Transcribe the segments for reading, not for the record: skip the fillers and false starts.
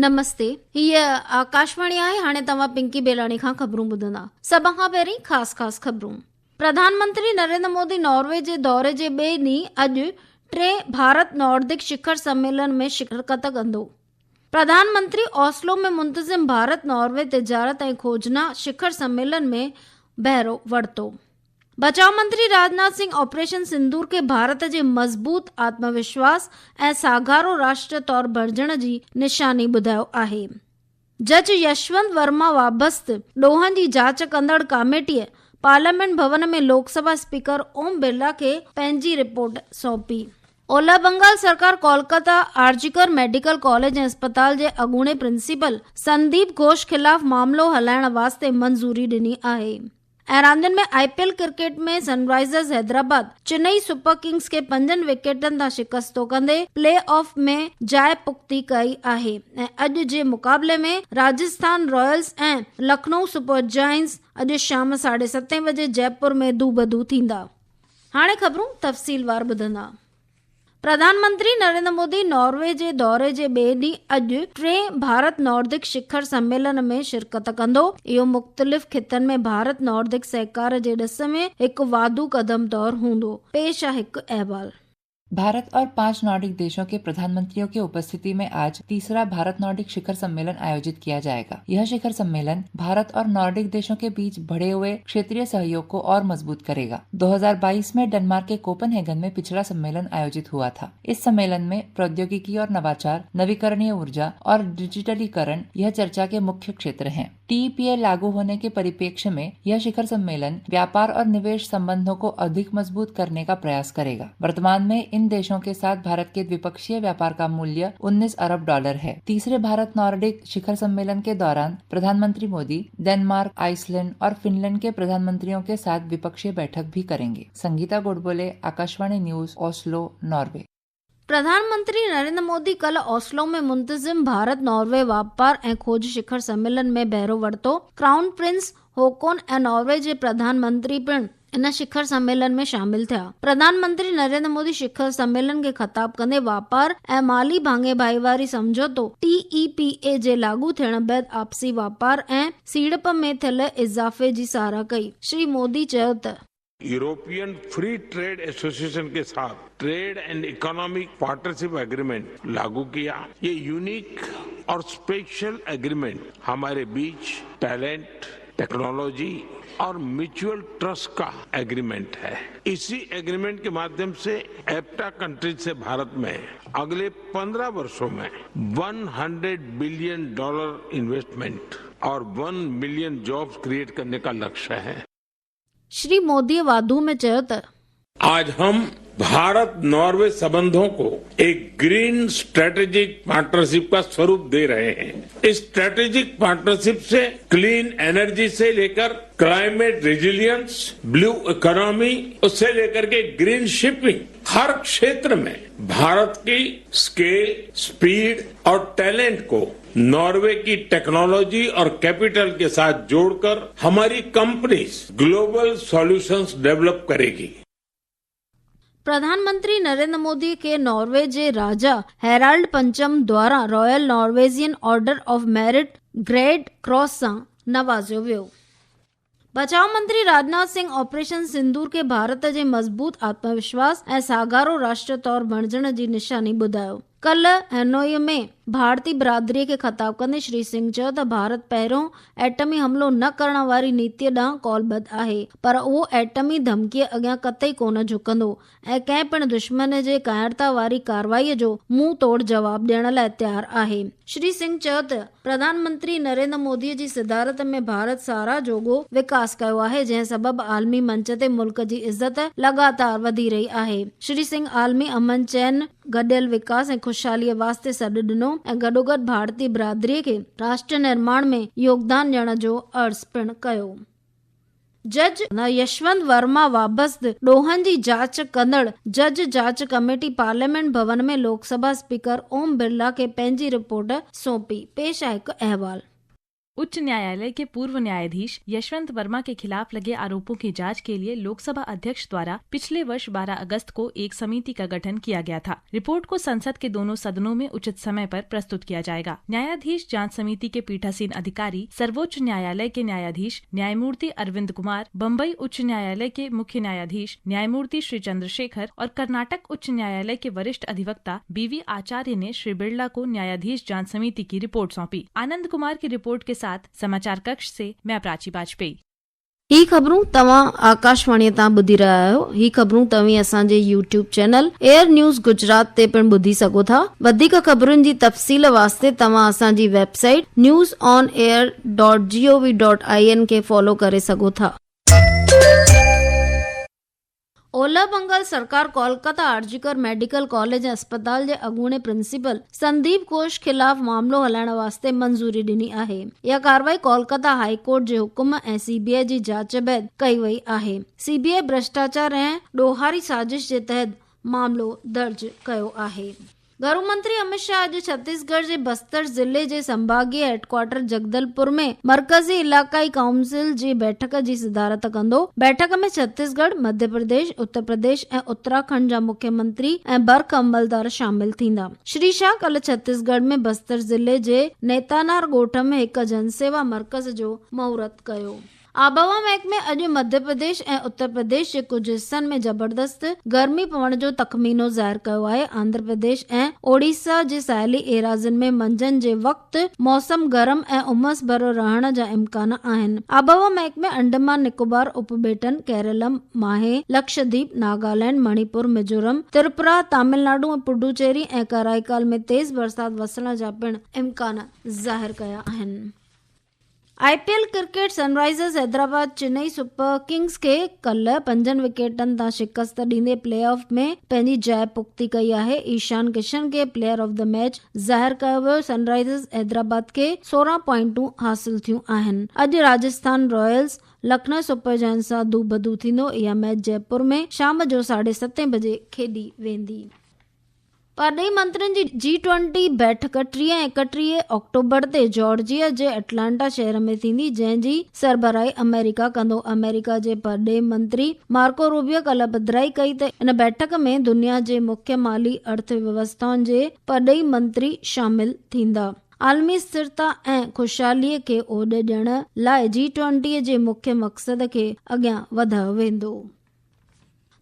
नमस्ते। हीअ आकाशवाणी आहे। हाणे तव्हां पिंकी बेलाणी खां ख़बरूं ॿुधंदा। सभ खां पहिरीं ख़ास ख़बरूं। प्रधानमंत्री नरेंद्र मोदी नॉर्वे जे दौरे जे ॿिए ॾींहुं अॼु 3 भारत नॉर्डिक शिखर सम्मेलन में शिरकत कंदो। प्रधानमंत्री ओस्लो में मुंतज़िम भारत नॉर्वे तिजारत ऐं खोजना शिखर सम्मेलन में बहिरो वरितो। बचाव मंत्री राजनाथ सिंह ऑपरेशन सिंदूर के भारत जे मज़बूत आत्मविश्वास ऐं सागारो राष्ट्र तौर बणजण जी निशानी ॿुधायो आहे। जज यशवंत वर्मा वाबस्त ॾोहनि जी जांच कंदड़ कमेटीअ पार्लियामेंट भवन में लोकसभा स्पीकर ओम बिरला खे पंहिंजी रिपोर्ट सौंपी। ओलह बंगाल सरकार कोलकाता आरजीकर मेडिकल कॉलेज ऐं अस्पताल जे अॻूणे प्रिंसिपल संदीप घोष खिलाफ़ मामलो हलाइण वास्ते मंज़ूरी ॾिनी आहे। ऐं रांदियुनि में आईपीएल क्रिकेट में Sunrisers Hyderabad Chennai super Kings खे 5 विकेटनि तां शिकस्तो कंदे प्ले ऑफ में जाइ पुख़्ती कई आहे। ऐं अॼु जे मुक़ाबले में राजस्थान रॉयल्स ऐं लखनऊ सुपर जायंट्स अॼु शाम 7:30 बजे जयपुर में दूबदू थींदा। हाणे ख़बरूं तफ़सीलवार ॿुधंदा। प्रधानमंत्री नरेंद्र मोदी नॉर्वे जे दौरे जे ॿिए ॾींहुं अॼु 3 भारत नॉर्डिक शिखर सम्मेलन में शिरकत कंदो। इहो मुख़्तलिफ़ खितनि में भारत नॉर्डिक सहकार जे ॾिस में हिकु वाधू कदम तौर हूंदो। पेश आहे हिकु अहवाल। भारत और 5 नॉर्डिक देशों के प्रधानमंत्रियों की उपस्थिति में आज तीसरा भारत नॉर्डिक शिखर सम्मेलन आयोजित किया जाएगा। यह शिखर सम्मेलन भारत और नॉर्डिक देशों के बीच बढ़े हुए क्षेत्रीय सहयोग को और मजबूत करेगा। 2022 में डेनमार्क के कोपेनहेगन में पिछला सम्मेलन आयोजित हुआ था। इस सम्मेलन में प्रौद्योगिकी और नवाचार, नवीकरणीय ऊर्जा और डिजिटलीकरण यह चर्चा के मुख्य क्षेत्र हैं। टीईपीए लागू होने के परिप्रेक्ष्य में यह शिखर सम्मेलन व्यापार और निवेश संबंधों को अधिक मजबूत करने का प्रयास करेगा। वर्तमान में इन देशों के साथ भारत के द्विपक्षीय व्यापार का मूल्य $19 अरब है। तीसरे भारत नॉर्डिक शिखर सम्मेलन के दौरान प्रधानमंत्री मोदी डेनमार्क, आइसलैंड और फिनलैंड के प्रधानमंत्रियों के साथ द्विपक्षीय बैठक भी करेंगे। Sangeeta Godbole, Akashvani news, Oslo, Norway. प्रधानमंत्री नरेंद्र मोदी कल ओस्लो में मुंतज़िम भारत नॉर्वे व्यापार ऐं खोज शिखर सम्मेलन में बहिरो वरितो। क्राउन प्रिंस होकोन ऐं नॉर्वे जे प्रधानमंत्री पिणु इन शिखर सम्मेलन में शामिल थिया। प्रधानमंत्री नरेंद्र मोदी शिखर सम्मेलन खे ख़िताब कंदे वापार ऐं माली भाङे भाईवारी समझौतो TEPA जे लागू थियण बैदि आपसी वापार ऐं सीड़प में थियल इज़ाफ़े जी साराह कई। श्री मोदी चयो त यूरोपियन फ्री ट्रेड एसोसिएशन के साथ trade and economic partnership agreement लागू किया। ये यूनिक और स्पेशल एग्रीमेंट हमारे बीच टैलेंट, टेक्नोलॉजी और म्यूचुअल ट्रस्ट का एग्रीमेंट है। इसी एग्रीमेंट के माध्यम से एप्टा कंट्रीज से भारत में अगले 15 वर्षों में $100 बिलियन इन्वेस्टमेंट और 1 मिलियन जॉब्स क्रिएट करने का लक्ष्य है। श्री मोदी वाधू में चयो त आज हम भारत नॉर्वे संबंधों को एक ग्रीन स्ट्रेटेजिक पार्टनरशिप का स्वरूप दे रहे हैं। इस स्ट्रेटेजिक पार्टनरशिप से क्लीन एनर्जी से लेकर क्लाइमेट रेजिलियंस, ब्लू इकोनॉमी, उससे लेकर के ग्रीन शिपिंग, हर क्षेत्र में भारत की स्केल, स्पीड और टैलेंट को नॉर्वे की टेक्नोलॉजी और कैपिटल के साथ जोड़कर हमारी कंपनीज ग्लोबल सॉल्यूशंस डेवलप करेगी। प्रधानमंत्री नरेंद्र मोदी के नॉर्वे जे राजा हेराल्ड पंचम द्वारा royal Norwegian order of merit great cross सां नवाज़ियो वियो। बचाव मंत्री राजनाथ सिंह ऑपरेशन सिंदूर के भारत जे मज़बूत आत्मविश्वास ऐं सागारो राष्ट्र तौर बणजण जी निशानी ॿुधायो। कल हेनोई में भारतीय बिरादरी खे ख़िताब कंदे श्री सिंह चयो त भारत पहिरियों एटमी हमलो न करण वारी नीतीअ ॾांहुं कौलबद्ध आहे, पर उहो एटमी धमकीअ अॻियां कतई कोन झुकंदो ऐं कंहिं पिणु दुश्मन जे कायरता वारी कार्रवाईअ जो मुंहुं तोड़ जवाब ॾियण लाइ तयार आहे। श्री सिंह चयो त प्रधानमंत्री नरेंद्र मोदीअ जी सिदारत में भारत सारा जोगो विकास कयो आहे, जंहिं सबबि आलमी मंच ते मुल्क जी इज़त लगातार वधी रही आहे। श्री सिंह आलमी अमन चैन, गॾियल विकास ऐं खुशहालीअ वास्ते सॾु ॾिनो ऐं गॾोगॾु भारतीय बिरादरीअ खे राष्ट्र निर्माण में योगदान ॾियण जो अर्ज़ पिणु कयो। जज यशवंत वर्मा वाबस्त ॾोहनि जी जांच कंदड़ जज जांच कमेटी पार्लियामेंट भवन में लोकसभा स्पीकर ओम बिरला खे पंहिंजी रिपोर्ट सौंपी। पेश आहे हिकु अहवाल। उच्च न्यायालय के पूर्व न्यायाधीश यशवंत वर्मा के खिलाफ लगे आरोपों की जांच के लिए लोकसभा अध्यक्ष द्वारा पिछले वर्ष 12 अगस्त को एक समिति का गठन किया गया था। रिपोर्ट को संसद के दोनों सदनों में उचित समय पर प्रस्तुत किया जाएगा। न्यायाधीश जांच समिति के पीठासीन अधिकारी सर्वोच्च न्यायालय के न्यायाधीश न्यायमूर्ति अरविंद कुमार, बम्बई उच्च न्यायालय के मुख्य न्यायाधीश न्यायमूर्ति श्री चंद्रशेखर और कर्नाटक उच्च न्यायालय के वरिष्ठ अधिवक्ता BV आचार्य ने श्री बिरला को न्यायाधीश जांच समिति की रिपोर्ट सौंपी। आनंद कुमार की रिपोर्ट के साथ समाचार कक्ष से मैं प्राची वाजपेयी। ही ख़बरूं तव्हां आकाशवाणी तां ॿुधी रहिया आहियो। ही ख़बरूं तव्हीं असांजे YouTube channel air news Gujarat ते पिण ॿुधी सघो था। वधीक ख़बरुनि जी तफ़सील वास्ते तव्हां असांजी वेबसाइट newsonair.gov.in खे फॉलो करे सघो था। ओलह बंगाल सरकार कोलकाता आरजीकर मेडिकल कॉलेज ऐं अस्पताल जे अॻूणे प्रिंसिपल संदीप घोष खिलाफ़ मामलो हलाइण वास्ते मंज़ूरी ॾिनी आहे। इहा कार्रवाई कोलकाता हाई कोर्ट जे हुकुम ऐं CBI जी जांच बैदि कई वई आहे। CBI भ्रष्टाचार ऐं ॾोहारी साजिश जे तहत मामलो दर्ज कयो आहे। गृह मंत्री अमित शाह अॼु छत्तीसगढ़ जे बस्तर जिले जे संभागीय हेडक्वार्टर जगदलपुर में मरकज़ी इलाक़ाई काउंसिल जी बैठक जी सिदारत कंदो। बैठक में छत्तीसगढ़, मध्य प्रदेश, उत्तर प्रदेश ऐं उत्तराखंड जा मुख्यमंत्री ऐं बर्ख अमलदार शामिल थींदा। श्री शाह कल छत्तीसगढ़ में बस्तर जिले जे नेतानार ॻोठ में हिकु जनसेवा मर्कज़ जो महूरत कयो। आबहवा महकमे अॼु मध्य प्रदेश ऐं उत्तर प्रदेश जे कुझु हिस्सनि में जबरदस्त गर्मी पवण जो तख़मीनो ज़ाहिर कयो आहे। आंध्र प्रदेश ऐं ओडिशा जे साहिली एराज़ियुनि में मंझंदि जे वक़्तु मौसम गरम ऐं उमस भरियो रहण जा इम्कान आहिनि। आबहवा महकमे अंडमान निकोबार उपबेटन, केरलम, माहे, लक्षद्वीप, नागालैंड, मणिपुर, मिजोरम, त्रिपुरा, तमिलनाडु ऐं पुडुचेरी ऐं कराईकाल में तेज़ बरसात वसण जा पिण इम्कान ज़ाहिर कया आहिनि। IPL cricket Sunrisers Hyderabad Chennai super Kings खे कल 5 विकेटनि तां शिकस्त ॾींदे प्लेऑफ में पंहिंजी जाइ पुख़्ती कई आहे। ईशान किशन खे प्लेयर ऑफ द मैच ज़ाहिर कयो वियो। सनराइज़र्स हैदराबाद खे 16 पॉइंटूं हासिल थियूं आहिनि। अॼु Rajasthan Royals Lucknow super giants सां दूबदू थींदो। इहा मैच जयपुर में शाम जो 7:30 बजे खेॾी वेंदी। परॾेही मंत्रियुनि जी G20 बैठक 30 ऐं 31 अक्टूबर ते जॉर्जिया जे अटलांटा शहर में थींदी, जंहिं जी सरबराही अमेरिका कंदो। अमेरिका जे परॾेही मंत्री मार्को रूबियो कल्ह ॿुधाई कई त इन बैठक में दुनिया जे मुख्य माली अर्थव्यवस्थाउनि जे परॾेही मंत्री शामिल थींदा। आलमी स्थिरता ऐं खुशहालीअ खे ओॾ ॾियण लाइ G20 जे मुख्य मक़सद खे अॻियां वधायो वेंदो।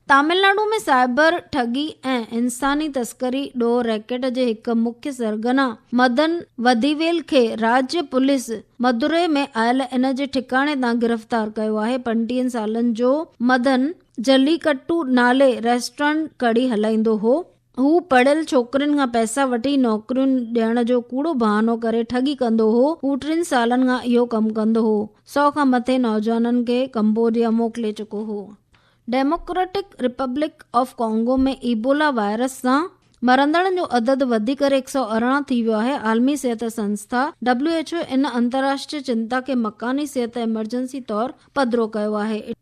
तमिलनाडु में साइबर ठगी ऐं इंसानी तस्करी ॾोह रैकेट जे हिकु मुख्य सरगना मदन वदीवेल खे राज्य पुलिस मदुरै में आयल इन जे ठिकाणे तां गिरफ़्तार कयो आहे। 35 सालनि जो मदन जल्लीकट्टू नाले रेस्टोरेंट कड़ी हलाईंदो हो। हू पढ़ियल छोकिरियुनि खां पैसा वठी नौकरियूं ॾियण जो कूड़ो बहानो करे ठगी कंदो हो। हू 3 सालनि खां इहो कमु कंदो हो। 100 खां मथे नौजवाननि खे कंबोडिया मोकिले चुको हो। डेमोक्रेटिक रिपब्लिक ऑफ कॉन्गो में इबोला वायरस सां मरंदड़नि जो अदद वधी करे 118 थी वियो आहे। आलमी सिहत संस्था WHO इन अंतर्राष्ट्रीय चिंता खे मकानी सिहत इमरजेंसी तौर पधिरो कयो आहे।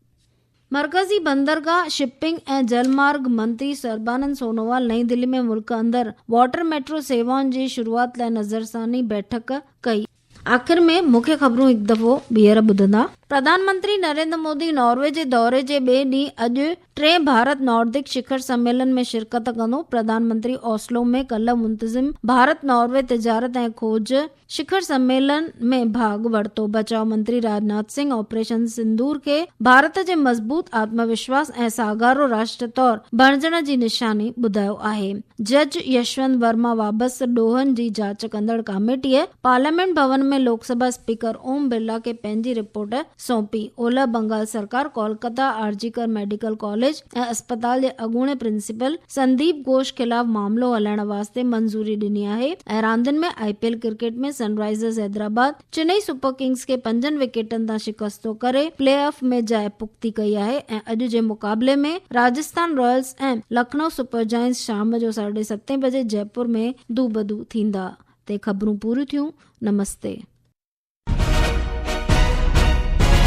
मरकज़ी बंदरगाह, शिपिंग ऐं जलमार्ग मंत्री सर्बानंद सोनोवाल नई दिल्ली में मुल्क अंदर वाटर मेट्रो सेवाउनि जी शुरूआत लाइ नज़रसानी बैठक कई। आख़िर में मुख्य ख़बरूं हिकु दफ़ो ॿीहर ॿुधंदा। प्रधानमंत्री नरेंद्र मोदी नॉर्वे जे दौरे जे ॿिए ॾींहुं अॼु 3 भारत नॉर्डिक शिखर सम्मेलन में शिरकत कंदो। प्रधानमंत्री ओस्लो में कल्ह मुंतज़िम भारत नॉर्वे तिजारत ऐं खोज शिखर सम्मेलन में भाग वरितो। बचाव मंत्री राजनाथ सिंह ऑपरेशन सिंदूर खे भारत जे मज़बूत आत्मविश्वास ऐं सागारो राष्ट्र तौर बणजण जी निशानी ॿुधायो आहे। जज यशवंत वर्मा वाबस ॾोहनि जी जांच कंदड़ कमेटीअ पार्लियामेंट भवन में लोकसभा स्पीकर ओम बिरला खे पंहिंजी रिपोर्ट सौंपी। ओलह बंगाल सरकार कोलकाता आरजीकर मेडिकल कॉलेज ऐं अस्पताल जे अॻूणे प्रिंसिपल संदीप घोष खिलाफ़ मामलो हलाइण वास्ते मंज़ूरी ॾिनी आहे। ऐं रांदियुनि में IPL क्रिकेट में Sunrisers Hyderabad Chennai super Kings खे 5 विकेटनि तां शिकस्तो करे प्लेऑफ में जाइ पुख़्ती कई आहे। ऐं अॼु जे मुक़ाबले में राजस्थान रॉयल्स ऐं लखनऊ सुपर जायंट्स शाम जो 7:30 बजे जयपुर में दूबदू थींदा। ते ख़बरूं पूरियूं थियूं। नमस्ते।